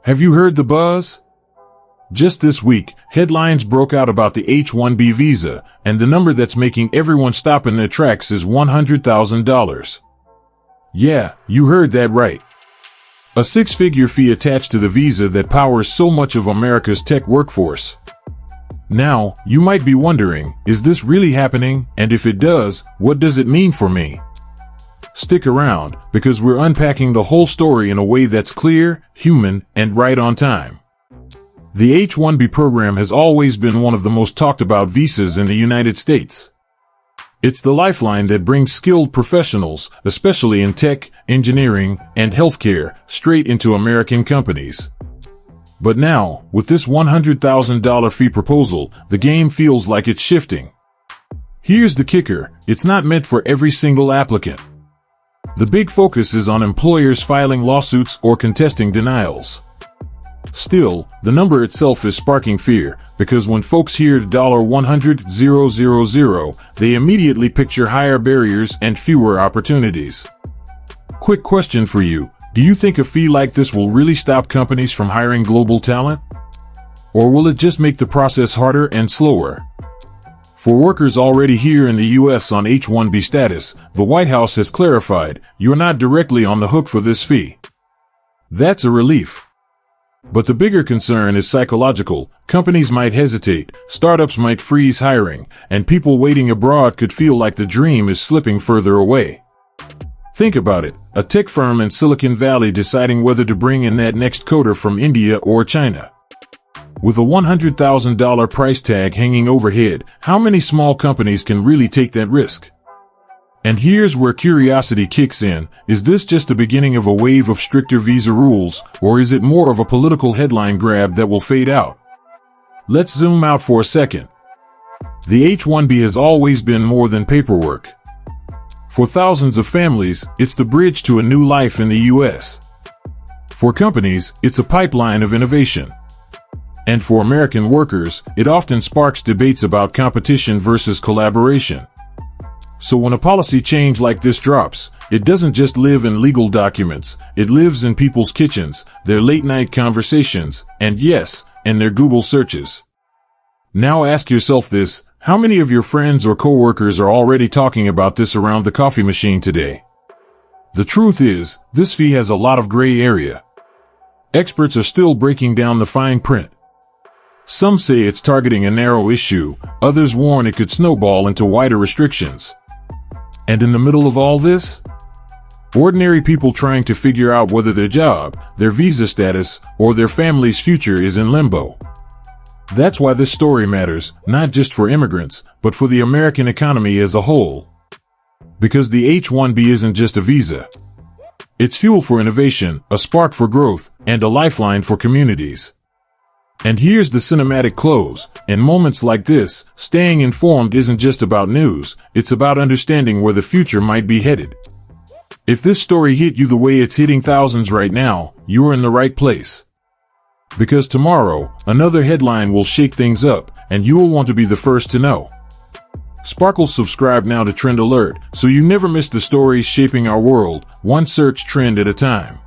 Have you heard the buzz? Just this week, headlines broke out about the H-1B visa, and the number that's making everyone stop in their tracks is $100,000. Yeah, you heard that right. A six-figure fee attached to the visa that powers so much of America's tech workforce. Now, you might be wondering, is this really happening? And if it does, what does it mean for me? Stick around, because we're unpacking the whole story in a way that's clear, human, and right on time. The H-1B program has always been one of the most talked about visas in the United States. It's the lifeline that brings skilled professionals, especially in tech, engineering, and healthcare, straight into American companies. But now, with this $100,000 fee proposal, the game feels like it's shifting. Here's the kicker: it's not meant for every single applicant. The big focus is on employers filing lawsuits or contesting denials. Still, the number itself is sparking fear, because when folks hear $100,000, they immediately picture higher barriers and fewer opportunities. Quick question for you: do you think a fee like this will really stop companies from hiring global talent? Or will it just make the process harder and slower? For workers already here in the U.S. on H-1B status, the White House has clarified, you're not directly on the hook for this fee. That's a relief. But the bigger concern is psychological. Companies might hesitate, startups might freeze hiring, and people waiting abroad could feel like the dream is slipping further away. Think about it: a tech firm in Silicon Valley deciding whether to bring in that next coder from India or China. With a $100,000 price tag hanging overhead, how many small companies can really take that risk? And here's where curiosity kicks in: is this just the beginning of a wave of stricter visa rules, or is it more of a political headline grab that will fade out? Let's zoom out for a second. The H-1B has always been more than paperwork. For thousands of families, it's the bridge to a new life in the U.S. For companies, it's a pipeline of innovation. And for American workers, it often sparks debates about competition versus collaboration. So when a policy change like this drops, it doesn't just live in legal documents, it lives in people's kitchens, their late-night conversations, and yes, in their Google searches. Now ask yourself this: how many of your friends or coworkers are already talking about this around the coffee machine today? The truth is, this fee has a lot of gray area. Experts are still breaking down the fine print. Some say it's targeting a narrow issue, others warn it could snowball into wider restrictions. And in the middle of all this, ordinary people trying to figure out whether their job, their visa status, or their family's future is in limbo. That's why this story matters, not just for immigrants, but for the American economy as a whole. Because the H-1B isn't just a visa. It's fuel for innovation, a spark for growth, and a lifeline for communities. And here's the cinematic close: in moments like this, staying informed isn't just about news, it's about understanding where the future might be headed. If this story hit you the way it's hitting thousands right now, you're in the right place. Because tomorrow, another headline will shake things up, and you'll want to be the first to know. Sparkle subscribe now to Trend Alert, so you never miss the stories shaping our world, one search trend at a time.